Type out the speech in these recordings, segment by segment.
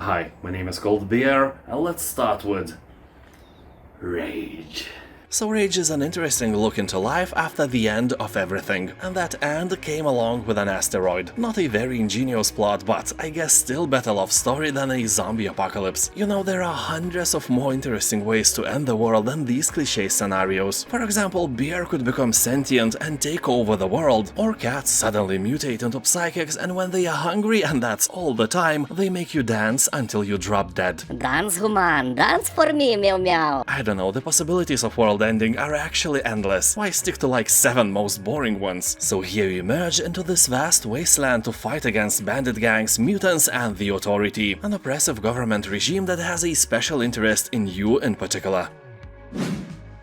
Hi, my name is Goldbeer, and let's start with Rage. So Rage is an interesting look into life after the end of everything, and that end came along with an asteroid. Not a very ingenious plot, but I guess still better love story than a zombie apocalypse. You know, there are hundreds of more interesting ways to end the world than these cliché scenarios. For example, beer could become sentient and take over the world, or cats suddenly mutate into psychics, and when they are hungry, and that's all the time, they make you dance until you drop dead. Dance, human, dance for me, meow meow. I don't know, the possibilities of world ending are actually endless. Why stick to like 7 most boring ones? So here you emerge into this vast wasteland to fight against bandit gangs, mutants and the Authority, an oppressive government regime that has a special interest in you in particular.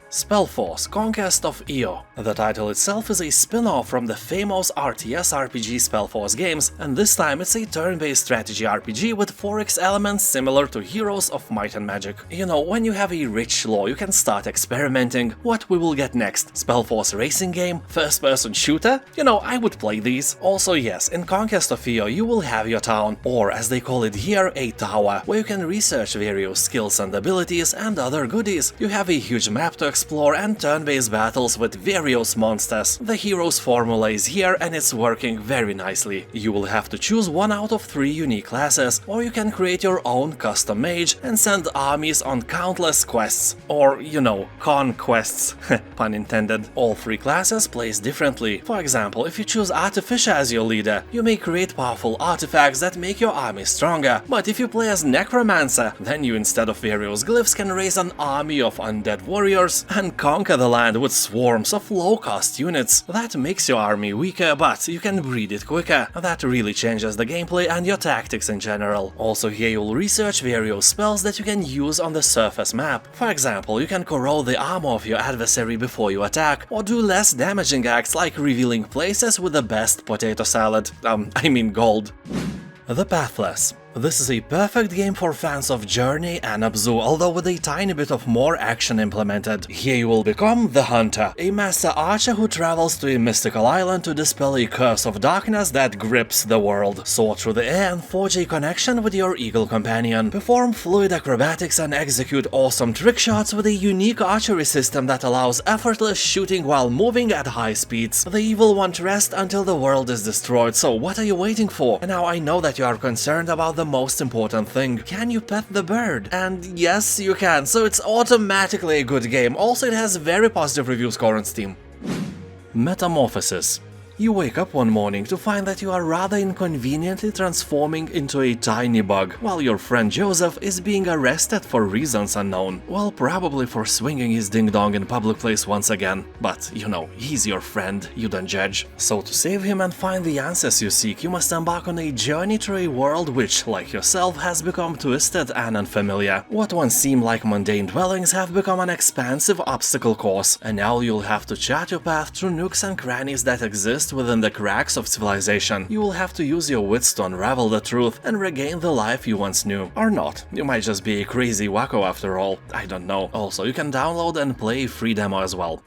SpellForce, Conquest of Eo. The title itself is a spin-off from the famous RTS RPG SpellForce games, and this time it's a turn-based strategy RPG with 4X elements similar to Heroes of Might and Magic. You know, when you have a rich lore, you can start experimenting what we will get next. SpellForce racing game, first-person shooter? You know, I would play these. Also yes, in Conquest of Eo you will have your town, or as they call it here, a tower, where you can research various skills and abilities and other goodies. You have a huge map to explore and turn-based battles with various monsters. The hero's formula is here and it's working very nicely. You will have to choose 1 out of 3 unique classes, or you can create your own custom mage and send armies on countless quests. Or, you know, conquests, pun intended. All 3 classes plays differently. For example, if you choose Artificer as your leader, you may create powerful artifacts that make your army stronger, but if you play as Necromancer, then you instead of various glyphs can raise an army of undead warriors and conquer the land with swarms of low-cost units. That makes your army weaker, but you can breed it quicker. That really changes the gameplay and your tactics in general. Also here you'll research various spells that you can use on the surface map. For example, you can corrode the armor of your adversary before you attack, or do less damaging acts like revealing places with the best potato salad. Gold. The Pathless. This is a perfect game for fans of Journey and Abzu, although with a tiny bit of more action implemented. Here you will become the Hunter, a master archer who travels to a mystical island to dispel a curse of darkness that grips the world. Soar through the air and forge a connection with your eagle companion. Perform fluid acrobatics and execute awesome trick shots with a unique archery system that allows effortless shooting while moving at high speeds. The evil won't rest until the world is destroyed, so what are you waiting for? And now I know that you are concerned about the most important thing. Can you pet the bird? And yes, you can, so it's automatically a good game. Also, it has very positive review score on Steam. Metamorphosis. You wake up one morning to find that you are rather inconveniently transforming into a tiny bug, while your friend Joseph is being arrested for reasons unknown. Well, probably for swinging his ding-dong in public place once again. But, you know, he's your friend, you don't judge. So to save him and find the answers you seek, you must embark on a journey through a world which, like yourself, has become twisted and unfamiliar. What once seemed like mundane dwellings have become an expansive obstacle course, and now you'll have to chart your path through nooks and crannies that exist within the cracks of civilization. You will have to use your wits to unravel the truth and regain the life you once knew. Or not. You might just be a crazy wacko after all. I don't know. Also, you can download and play a free demo as well.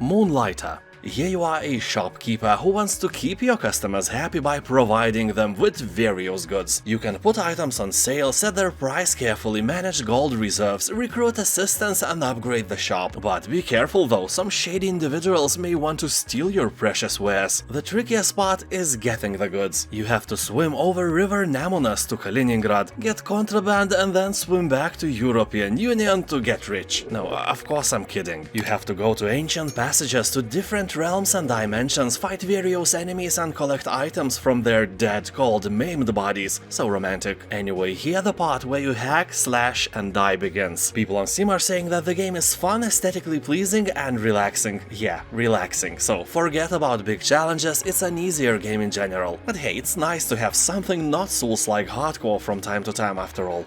Moonlighter. Here you are a shopkeeper who wants to keep your customers happy by providing them with various goods. You can put items on sale, set their price carefully, manage gold reserves, recruit assistants and upgrade the shop. But be careful though, some shady individuals may want to steal your precious wares. The trickiest part is getting the goods. You have to swim over River Nemunas to Kaliningrad, get contraband and then swim back to European Union to get rich. No, of course I'm kidding. You have to go to ancient passages to different realms and dimensions, fight various enemies and collect items from their dead, cold, maimed bodies. So romantic. Anyway, here the part where you hack, slash and die begins. People on Steam are saying that the game is fun, aesthetically pleasing and relaxing. Yeah, relaxing. So forget about big challenges, it's an easier game in general. But hey, it's nice to have something not Souls-like hardcore from time to time after all.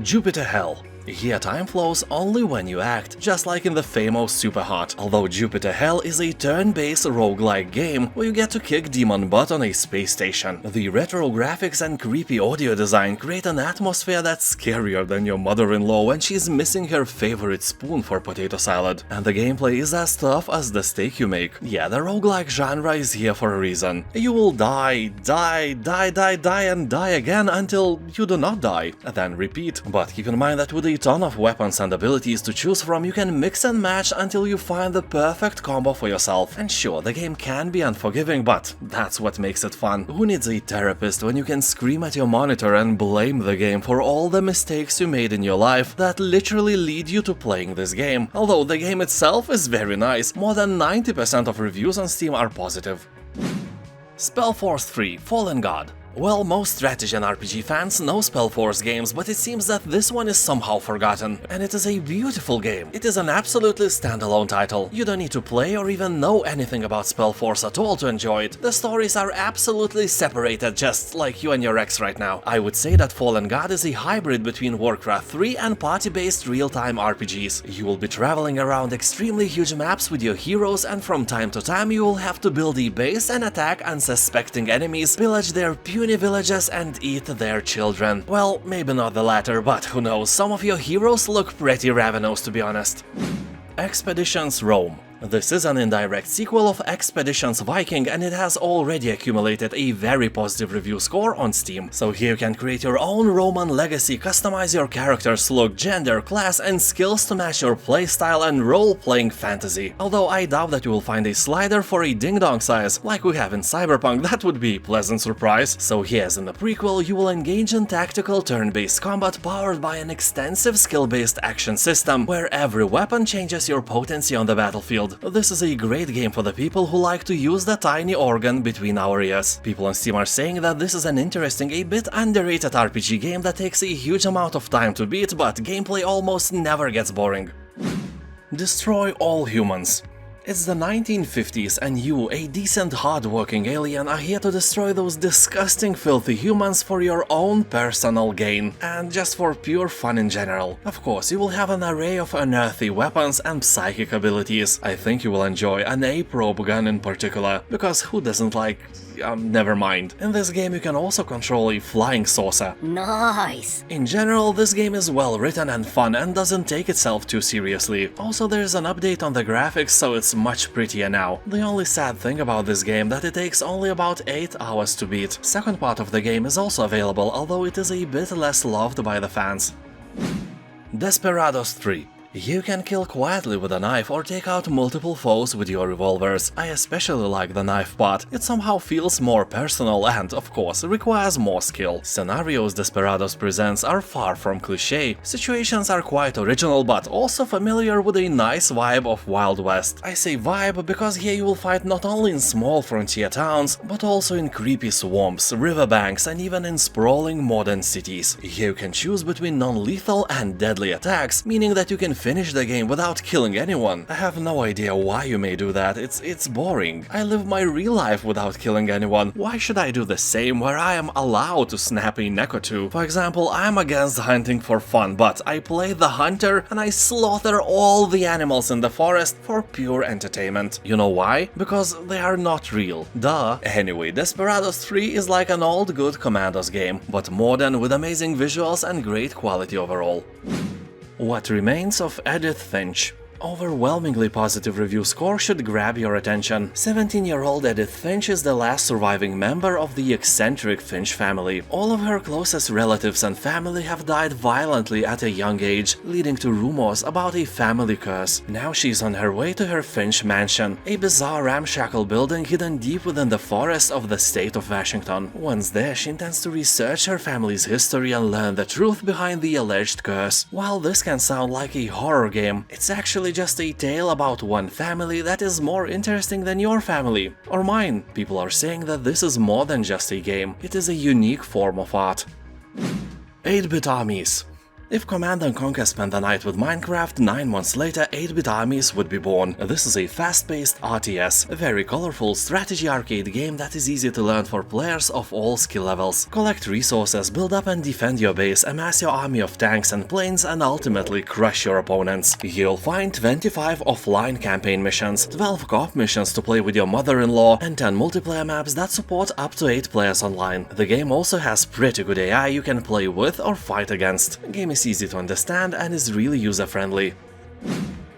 Jupiter Hell. Here time flows only when you act, just like in the famous Superhot, although Jupiter Hell is a turn-based roguelike game where you get to kick demon butt on a space station. The retro graphics and creepy audio design create an atmosphere that's scarier than your mother-in-law when she's missing her favorite spoon for potato salad. And the gameplay is as tough as the steak you make. Yeah, the roguelike genre is here for a reason. You will die, and die again until you do not die, and then repeat. But keep in mind that with a ton of weapons and abilities to choose from, you can mix and match until you find the perfect combo for yourself. And sure, the game can be unforgiving, but that's what makes it fun. Who needs a therapist when you can scream at your monitor and blame the game for all the mistakes you made in your life that literally lead you to playing this game? Although the game itself is very nice, more than 90% of reviews on Steam are positive. SpellForce 3: Fallen God. Well, most strategy and RPG fans know SpellForce games, but it seems that this one is somehow forgotten. And it is a beautiful game. It is an absolutely standalone title. You don't need to play or even know anything about SpellForce at all to enjoy it. The stories are absolutely separated, just like you and your ex right now. I would say that Fallen God is a hybrid between Warcraft 3 and party-based real-time RPGs. You will be traveling around extremely huge maps with your heroes, and from time to time you will have to build a base and attack unsuspecting enemies, pillage their puny villages and eat their children. Well, maybe not the latter, but who knows, some of your heroes look pretty ravenous, to be honest. Expeditions Rome. This is an indirect sequel of Expeditions Viking, and it has already accumulated a very positive review score on Steam. So here you can create your own Roman legacy, customize your character's look, gender, class and skills to match your playstyle and role-playing fantasy. Although I doubt that you will find a slider for a ding-dong size, like we have in Cyberpunk. That would be a pleasant surprise. So here, as in the prequel, you will engage in tactical turn-based combat powered by an extensive skill-based action system, where every weapon changes your potency on the battlefield. This is a great game for the people who like to use the tiny organ between our ears. People on Steam are saying that this is an interesting, a bit underrated RPG game that takes a huge amount of time to beat, but gameplay almost never gets boring. Destroy all humans. It's the 1950s and you, a decent hard-working alien, are here to destroy those disgusting filthy humans for your own personal gain, and just for pure fun in general. Of course, you will have an array of unearthly weapons and psychic abilities. I think you will enjoy an A-probe gun in particular, because who doesn't like... never mind. In this game you can also control a flying saucer. Nice! In general, this game is well written and fun and doesn't take itself too seriously. Also, there's an update on the graphics, so it's much prettier now. The only sad thing about this game that it takes only about 8 hours to beat. Second part of the game is also available, although it is a bit less loved by the fans. Desperados III. You can kill quietly with a knife or take out multiple foes with your revolvers. I especially like the knife part. It somehow feels more personal and, of course, requires more skill. Scenarios Desperados presents are far from cliché. Situations are quite original, but also familiar with a nice vibe of Wild West. I say vibe because here you will fight not only in small frontier towns, but also in creepy swamps, riverbanks and even in sprawling modern cities. Here you can choose between non-lethal and deadly attacks, meaning that you can finish the game without killing anyone. I have no idea why you may do that, it's boring. I live my real life without killing anyone. Why should I do the same where I am allowed to snap a neck or two? For example, I am against hunting for fun, but I play the hunter and I slaughter all the animals in the forest for pure entertainment. You know why? Because they are not real. Duh. Anyway, Desperados 3 is like an old good Commandos game, but modern with amazing visuals and great quality overall. What Remains of Edith Finch. Overwhelmingly positive review score should grab your attention. 17-year-old Edith Finch is the last surviving member of the eccentric Finch family. All of her closest relatives and family have died violently at a young age, leading to rumors about a family curse. Now she's on her way to her Finch mansion, a bizarre ramshackle building hidden deep within the forest of the state of Washington. Once there, she intends to research her family's history and learn the truth behind the alleged curse. While this can sound like a horror game, it's actually just a tale about one family that is more interesting than your family or mine. People are saying that this is more than just a game, it is a unique form of art. 8-bit Armies. If Command & Conquer spent the night with Minecraft, 9 months later 8-bit Armies would be born. This is a fast-paced RTS, a very colorful strategy arcade game that is easy to learn for players of all skill levels. Collect resources, build up and defend your base, amass your army of tanks and planes, and ultimately crush your opponents. You'll find 25 offline campaign missions, 12 co-op missions to play with your mother-in-law, and 10 multiplayer maps that support up to 8 players online. The game also has pretty good AI you can play with or fight against. The game is easy to understand and is really user-friendly.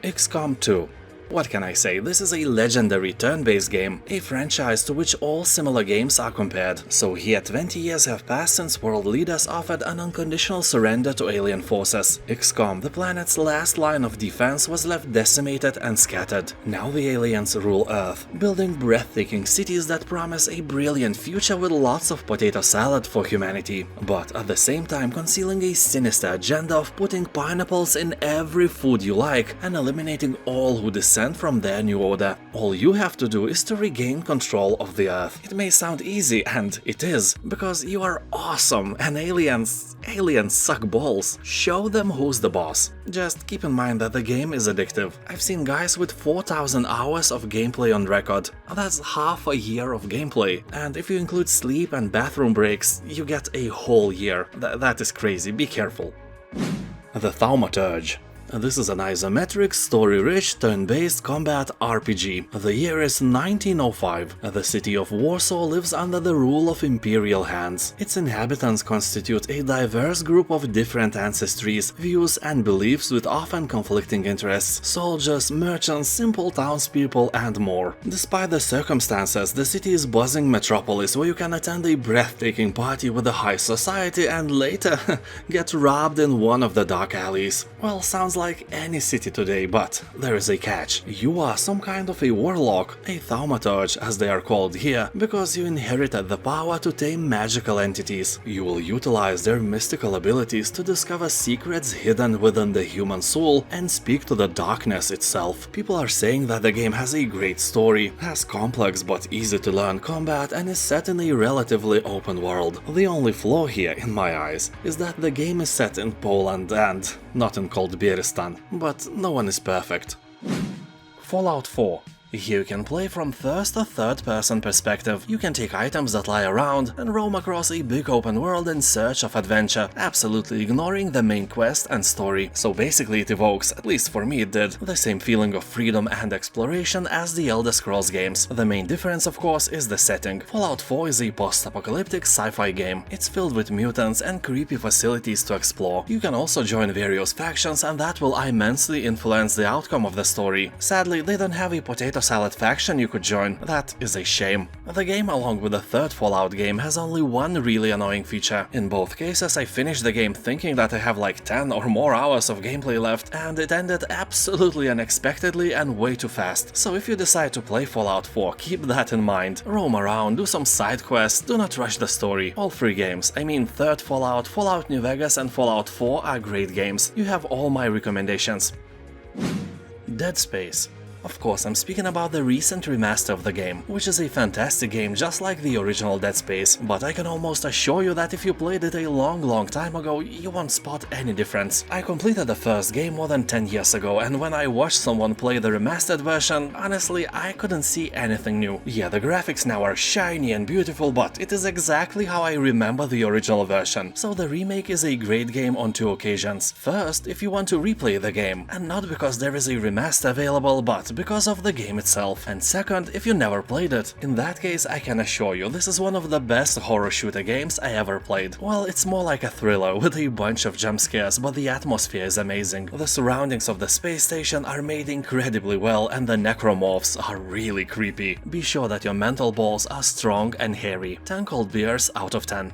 XCOM 2. What can I say, this is a legendary turn-based game, a franchise to which all similar games are compared. So here 20 years have passed since world leaders offered an unconditional surrender to alien forces. XCOM, the planet's last line of defense, was left decimated and scattered. Now the aliens rule Earth, building breathtaking cities that promise a brilliant future with lots of potato salad for humanity, but at the same time concealing a sinister agenda of putting pineapples in every food you like and eliminating all who dissent from their new order. All you have to do is to regain control of the Earth. It may sound easy, and it is, because you are awesome and aliens suck balls. Show them who's the boss. Just keep in mind that the game is addictive. I've seen guys with 4,000 hours of gameplay on record. That's half a year of gameplay, and if you include sleep and bathroom breaks, you get a whole year. That is crazy, be careful. The Thaumaturge. This is an isometric, story-rich, turn-based combat RPG. The year is 1905. The city of Warsaw lives under the rule of imperial hands. Its inhabitants constitute a diverse group of different ancestries, views and beliefs with often conflicting interests: soldiers, merchants, simple townspeople and more. Despite the circumstances, the city is a buzzing metropolis where you can attend a breathtaking party with the high society and later get robbed in one of the dark alleys. Well, sounds like any city today, but there is a catch. You are some kind of a warlock, a Thaumaturge as they are called here, because you inherited the power to tame magical entities. You will utilize their mystical abilities to discover secrets hidden within the human soul and speak to the darkness itself. People are saying that the game has a great story, has complex but easy to learn combat, and is set in a relatively open world. The only flaw here, in my eyes, is that the game is set in Poland and not in cold Bieristan, but no one is perfect. Fallout 4. Here you can play from first or third person perspective. You can take items that lie around and roam across a big open world in search of adventure, absolutely ignoring the main quest and story. So basically it evokes, at least for me it did, the same feeling of freedom and exploration as the Elder Scrolls games. The main difference, of course, is the setting. Fallout 4 is a post-apocalyptic sci-fi game. It's filled with mutants and creepy facilities to explore. You can also join various factions and that will immensely influence the outcome of the story. Sadly, they don't have a potato salad faction you could join. That is a shame. The game, along with the third Fallout game, has only one really annoying feature. In both cases, I finished the game thinking that I have like 10 or more hours of gameplay left, and it ended absolutely unexpectedly and way too fast. So if you decide to play Fallout 4, keep that in mind. Roam around, do some side quests, do not rush the story. All three games, I mean third Fallout, Fallout New Vegas and Fallout 4 are great games. You have all my recommendations. Dead Space. Of course, I'm speaking about the recent remaster of the game, which is a fantastic game just like the original Dead Space, but I can almost assure you that if you played it a long time ago, you won't spot any difference. I completed the first game more than 10 years ago, and when I watched someone play the remastered version, honestly, I couldn't see anything new. Yeah, the graphics now are shiny and beautiful, but it is exactly how I remember the original version. So the remake is a great game on two occasions. First, if you want to replay the game, and not because there is a remaster available, but because of the game itself. And second, if you never played it. In that case, I can assure you this is one of the best horror shooter games I ever played. Well, it's more like a thriller with a bunch of jump scares, but the atmosphere is amazing. The surroundings of the space station are made incredibly well, and the necromorphs are really creepy. Be sure that your mental balls are strong and hairy. 10 cold beers out of 10.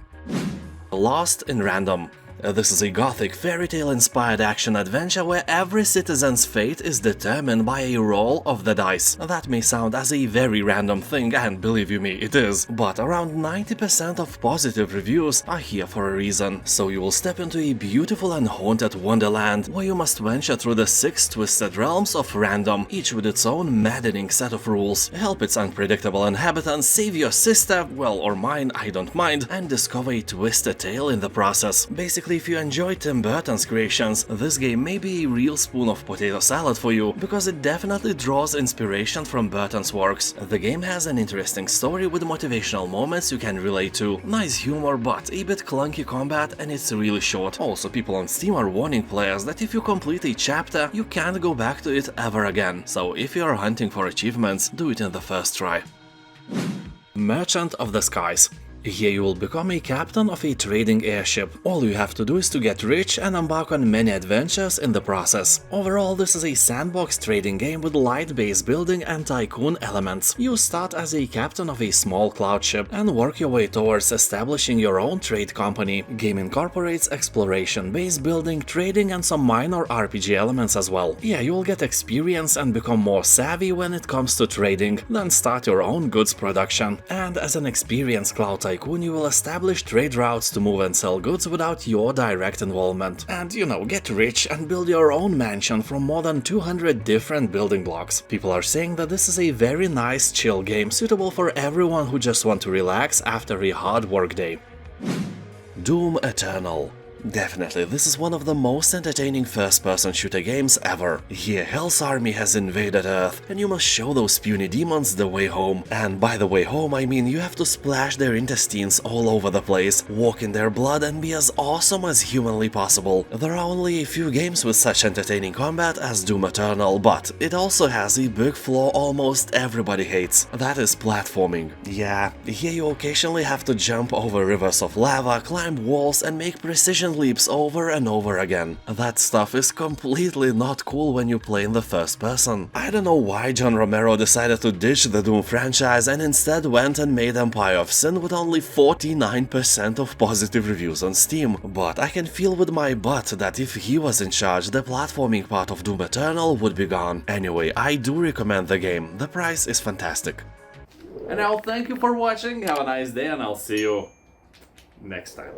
Lost in Random. This is a gothic fairy tale inspired action adventure where every citizen's fate is determined by a roll of the dice. That may sound as a very random thing, and believe you me, it is, but around 90% of positive reviews are here for a reason. So you will step into a beautiful and haunted wonderland where you must venture through the 6 twisted realms of random, each with its own maddening set of rules. Help its unpredictable inhabitants, save your sister, well, or mine, I don't mind, and discover a twisted tale in the process. Basically, basically, if you enjoy Tim Burton's creations, this game may be a real spoon of potato salad for you, because it definitely draws inspiration from Burton's works. The game has an interesting story with motivational moments you can relate to, nice humor but a bit clunky combat, and it's really short. Also, people on Steam are warning players that if you complete a chapter, you can't go back to it ever again, so if you are hunting for achievements, do it in the first try. Merchant of the Skies. Here you will become a captain of a trading airship. All you have to do is to get rich and embark on many adventures in the process. Overall, this is a sandbox trading game with light base building and tycoon elements. You start as a captain of a small cloud ship and work your way towards establishing your own trade company. Game incorporates exploration, base building, trading and some minor RPG elements as well. Yeah, you will get experience and become more savvy when it comes to trading, then start your own goods production. And as an experienced cloud tycoon, you will establish trade routes to move and sell goods without your direct involvement. And, you know, get rich and build your own mansion from more than 200 different building blocks. People are saying that this is a very nice chill game, suitable for everyone who just want to relax after a hard work day. Doom Eternal. Definitely, this is one of the most entertaining first-person shooter games ever. Here, Hell's army has invaded Earth, and you must show those puny demons the way home. And by the way home, I mean you have to splash their intestines all over the place, walk in their blood, and be as awesome as humanly possible. There are only a few games with such entertaining combat as Doom Eternal, but it also has a big flaw almost everybody hates. That is platforming. Yeah, here you occasionally have to jump over rivers of lava, climb walls, and make precision leaps over and over again. That stuff is completely not cool when you play in the first person. I don't know why John Romero decided to ditch the Doom franchise and instead went and made Empire of Sin with only 49% of positive reviews on Steam, but I can feel with my butt that if he was in charge, the platforming part of Doom Eternal would be gone. Anyway, I do recommend the game. The price is fantastic. And I'll thank you for watching, have a nice day, and I'll see you next time.